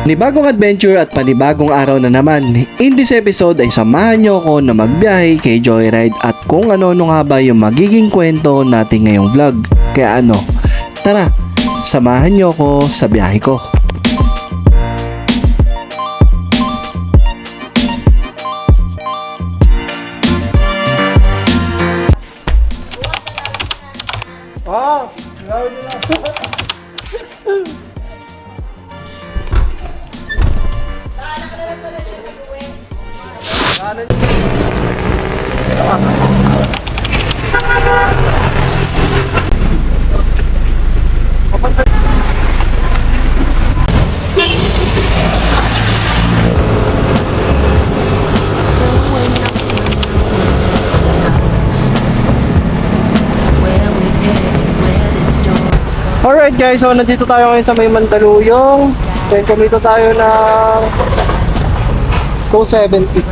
Panibagong adventure at panibagong araw na naman. In this episode ay samahan nyo ako na magbiyahe kay Joyride at kung ano-ano nga ba yung magiging kwento natin ngayong vlog. Kaya tara, samahan nyo ako sa biyahe ko. Alright guys, so nandito tayo ngayon sa may Mandaluyong. Then kumita tayo ng 270.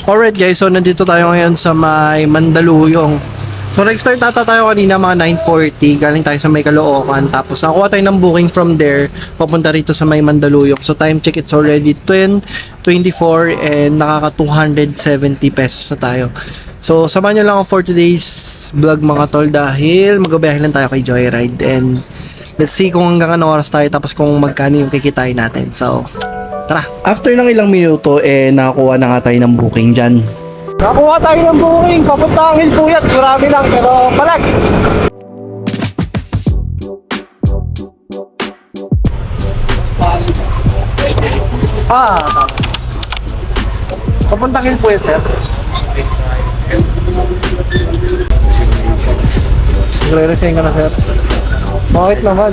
Alright guys, so nandito tayo ngayon sa may Mandaluyong. So nag-start ata tayo kanina mga 9:40, galing tayo sa may Caloocan. Tapos nakuha tayo ng booking from there, papunta rito sa may Mandaluyong. So time check, it's already 10:24 and nakaka 270 pesos na tayo. So samahan nyo lang ako for today's vlog mga tol dahil magbabiyahe lang tayo kay Joyride. And let's see kung hanggang anong oras tayo tapos kung magkano yung kikitain natin. So tara! After ng ilang minuto nakakuha na nga tayo ng booking dyan. Nakuha tayo ng booking, papuntang Hilpuyat, marami lang pero palag! Papuntang Hilpuyat, sir. Nagre-resign ka na, sir. Bakit naman?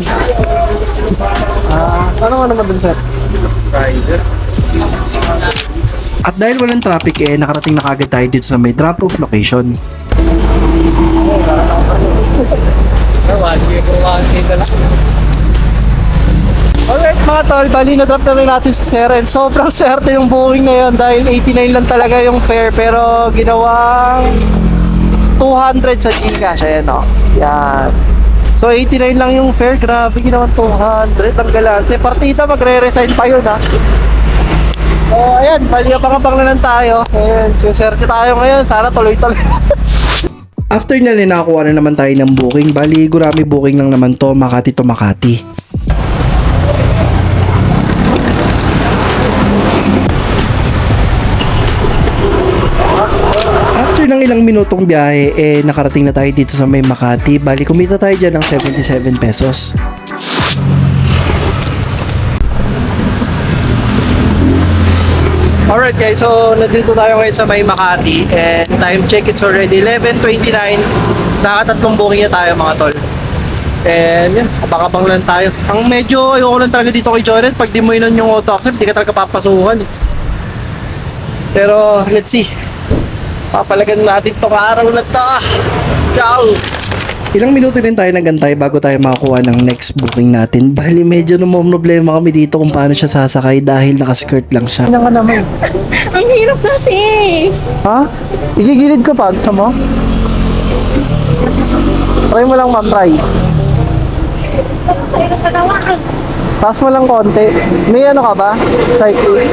Ano nga naman dun, sir? Rider. At dahil walang traffic nakarating na kagad tayo dito sa may drop-off location. Alright mga tol, bali na-drop na rin natin si Sir and sobrang swerte yung booking na yun dahil 89 lang talaga yung fare pero ginawang 200 sa Gcash, ayan o. Yan. So 89 lang yung fare, grabe ginawang 200, ang galante. Partida magre-resign pa yun ha. So ayan, bali abang-abang na lang tayo. Ayan, swerte tayo ngayon, sana tuloy-tuloy. After na nakakuha na naman tayo ng booking, bali Gurami booking lang naman to, Makati to Makati. After ng ilang minutong biyahe, nakarating na tayo dito sa may Makati. Bali, kumita tayo dyan ng 77 pesos. Alright guys, so nandito tayo ngayon sa may Makati. And time check, it's already 11:29. Nakatatlong booking na tayo mga tol. And yan, abang-abang lang tayo. Ang medyo ayoko lang talaga dito kay Joyride, pag di mo inon yung auto accept, di ka talaga papasukan. Pero let's see. Papalagan natin tong araw na to. Let's go! Ilang minuto rin tayo nagantay bago tayo makakuha ng next booking natin. Bali medyo problema kami dito kung paano siya sasakay dahil nakaskirt lang siya. Ano nga naman? Ang hirap kasi. Ha? Igigilid ka pa? Gusto mo? Try mo lang try. Ang hirap katawaan. Taas mo lang konti. May ano ka ba? Cycling?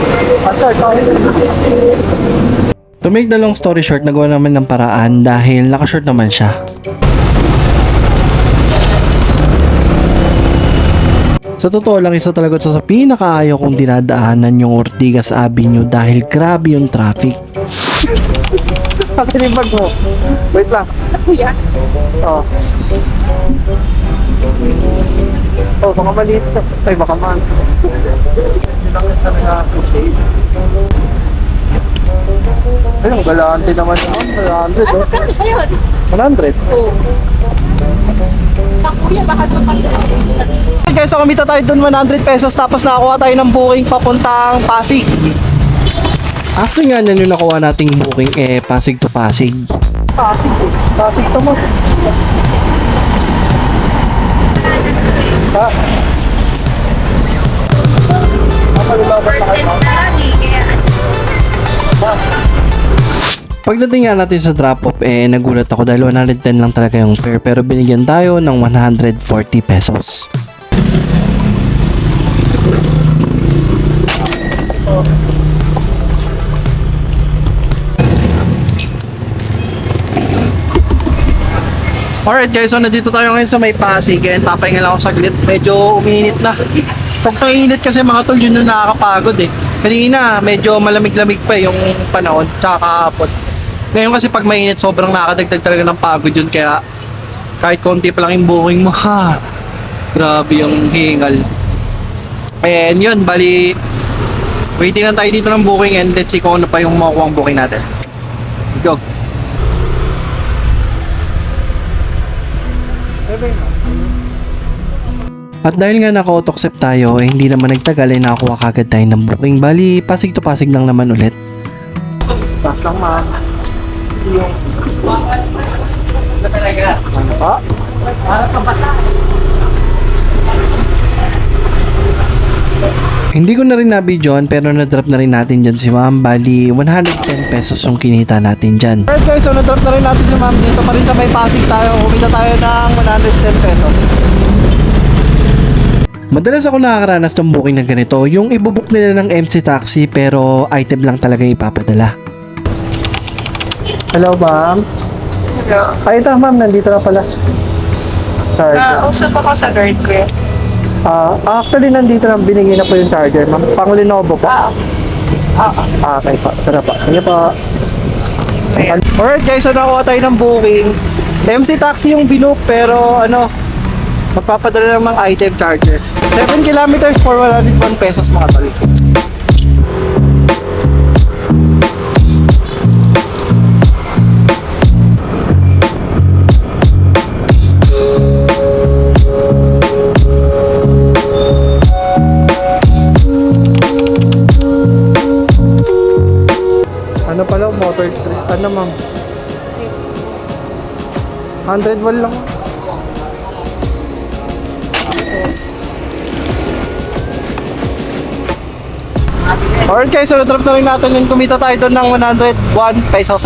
To make the long story short, nagawa naman ng paraan dahil nakashort naman siya. Sa totoo lang, isa talaga ito sa pinakaayaw kong dinadaanan yung Ortigas Avenue dahil grabe yung traffic. Akin yung bag mo. Wait lang. Kuya? Oo. Oh, baka maliit ka. Ay, baka man. Hindi lang yung nag-appreciate. Ay, ang galante naman yun. 100 Ano ka ba yun? 100? Oo. Kuya, baka doon pa Okay, so kumita tayo dun 100 pesos tapos nakakuha tayo ng booking papuntang Pasig. After nga na yung nakuha nating booking, Pasig to Pasig. Pasig eh. Pasig to mo. Ha? Kapalibabat na kayo. Ha? Pagdating nga natin sa drop-off, nagulat ako dahil 110 lang talaga yung fare pero binigyan tayo ng 140 pesos. Alright guys, so nandito tayo ngayon sa may Pasig and papahinga lang ako saglit. Medyo umiinit na. Pag mainit kasi mga tol, yun na nakakapagod eh. Kanina, medyo malamig-lamig pa yung panahon, tsaka kahapon. Ngayon kasi pag mainit, sobrang nakakadagdag talaga ng pagod yun. Kaya kahit konti pa lang yung booking mo, ha, grabe yung hingal. And yun, bali, waiting lang tayo dito ng booking and let's see kung ano pa yung makukuha ang booking natin. Let's go. At dahil nga naka-auto-accept tayo, hindi naman nagtagal ay nakakuha kagad tayo ng booking. Bali, Pasig to Pasig lang naman ulit. Taas lang ma'am. Yung... Ano pa? Hindi ko na rin nabidyoan pero na-drop na rin natin dyan si ma'am. Bali, 110 pesos yung kinita natin dyan. Alright guys, so na-drop na rin natin si ma'am dito pa rin sa may Pasig tayo. Kumita tayo ng 110 pesos. Madalas ako nakakaranas ng booking na ganito, yung ibubook nila ng MC Taxi pero item lang talaga ipapadala. Hello ma'am. Hello. Ay ito ma'am, nandito na pala. Charger. Usap ako sa guard ko. Actually nandito na binigay na po yung charger ma'am. Pang Lenovo po. Okay po. Tara po. Sige po. Alright guys, so nakuha tayo ng booking. MC Taxi yung binook pero ano, magpapadala lang ng item charger. 7 kilometers for 101 pesos mga tol. Ano pala, motor trip? Ano ma'am? 100 wall lang. Alright guys, so na-drop na rin natin yun. Kumita tayo doon ng 101 pesos.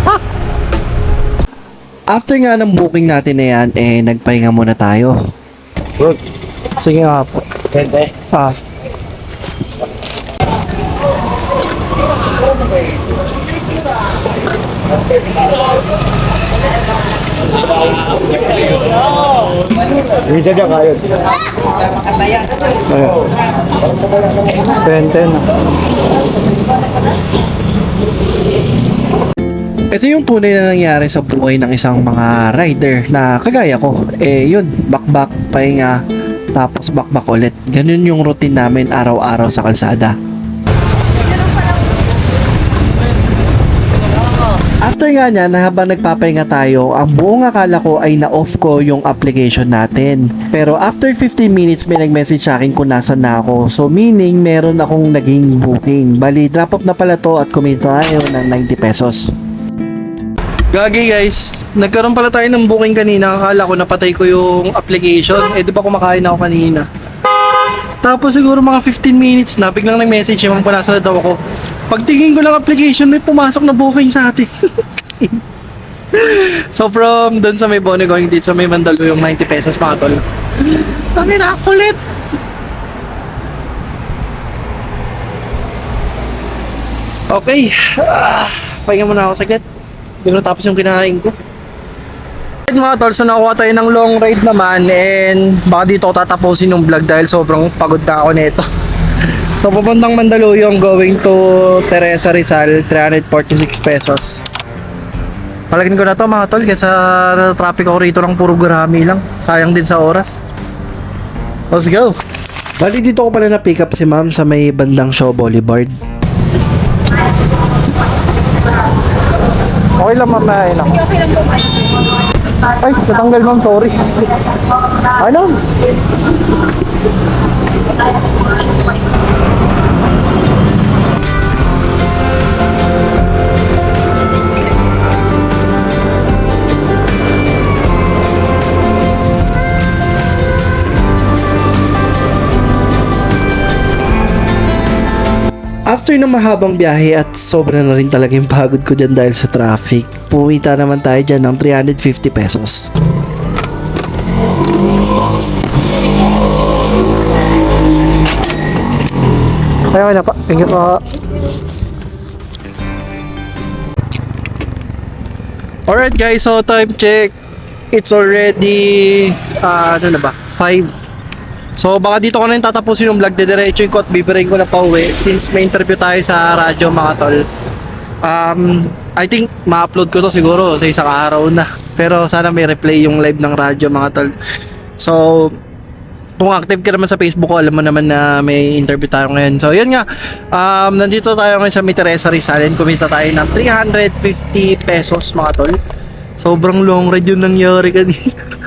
Ha! After nga ng booking natin na yan, nagpahinga muna tayo. Good. Sige nga po. Pwede. Bisa dyan kayo. Pwente na. Ito yung tunay na nangyari sa buhay ng isang mga rider na kagaya ko. Yun, bakbak, pahinga, tapos bakbak ulit. Ganun yung routine namin araw-araw sa kalsada. After nga niya, na habang nagpapahinga tayo, ang buong akala ko ay na-off ko yung application natin. Pero after 15 minutes, may nag-message sa akin kung nasan na ako. So meaning, meron akong naging booking. Bali, drop off na pala to at kumita tayo ng 90 pesos. Gagi guys, nagkaroon pala tayo ng booking kanina. Akala ko napatay ko yung application. Di ba kumakain ako kanina? Tapos siguro mga 15 minutes na, biglang nag-message yung kung nasa na daw ako. Pagtingin ko ng application, may pumasok na booking sa atin. So from doon sa may Bonnie going dito sa may Mandaluyong, 90 pesos mga tol. Kami na kulit. Okay. Pahinga muna ako saglit. Hindi ko natapos yung kinain ko. Mga tol, so nakuha tayo ng long ride naman and baka dito ako tatapusin yung vlog dahil sobrang pagod na ako nito. So papuntang Mandaluyong going to Teresa Rizal, 346 pesos. Palagin ko na to mga tol kasi traffic ako rito ng puro gurami lang. Sayang din sa oras. Let's go! Bali dito ko pala na pick up si ma'am sa may bandang Shaw Boulevard. Okay lang ma'am, na lang. Okay lang po. Ay, natanggal ma'am, sorry. Ano? After ng mahabang biyahe at sobra na rin talaga yung pagod ko dyan dahil sa traffic, pumita naman tayo dyan ng 350 pesos. Ayaw na pa. Thank you po. Alright guys, so time check. It's already, ano na ba? 5. So baka dito ko na yung tatapusin yung vlog. Didiretso ko at bibirain ko na pa uwi. Since may interview tayo sa radyo mga tol. I think ma-upload ko to siguro sa isang araw na. Pero sana may replay yung live ng radyo mga tol. So kung active ka naman sa Facebook ko, alam mo naman na may interview tayo ngayon. So yun nga, nandito tayo ngayon sa May Teresa Rizal and kumita tayo ng 350 pesos mga tol. Sobrang long ride yung nangyari kanina.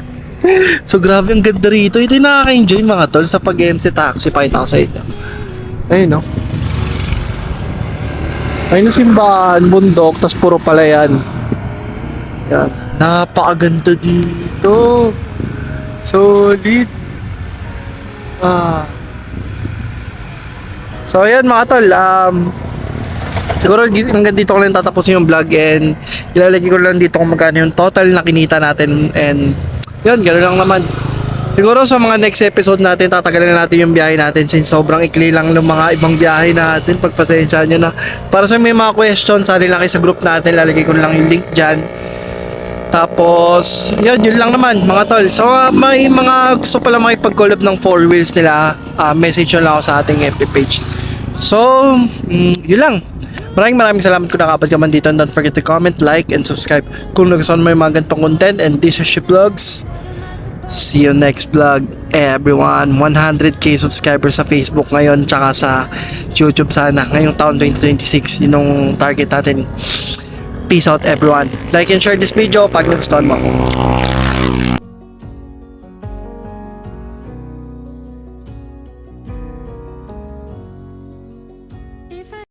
So grabe ang ganda rito. Ito yung nakaka-enjoy mga tol sa pag-MC taxi. Pakita ko sa ito. Ayun no. Ayun na simbahan, bundok, tas puro palayan. Yan. Napakaganda dito. Solid. So ayan mga tol, siguro hanggang dito ko lang tatapusin yung vlog and ilalagay ko lang dito kung magkano yung total na kinita natin and yun, gano'n lang naman. Siguro sa mga next episode natin, tatagalan na natin yung biyahe natin since sobrang ikli lang ng mga ibang biyahe natin. Pagpasensyahan nyo na. Para sa may mga questions, sali lang kayo sa group natin, lalagay ko lang yung link dyan. Tapos, yun lang naman mga tol. So, may mga gusto pala makipag-collab ng 4 wheels nila, message nyo lang ako sa ating FB page. So, yun lang. Maraming salamat kung nakapad ka man dito. And don't forget to comment, like, and subscribe kung nagustuhan mo yung mga ganitong content. And this is She Vlogs. See you next vlog, everyone. 100k subscribers sa Facebook ngayon, tsaka sa YouTube sana ngayong taon 2026. Yun yung target natin. Peace out everyone. Like and share this video pag nagustuhan mo.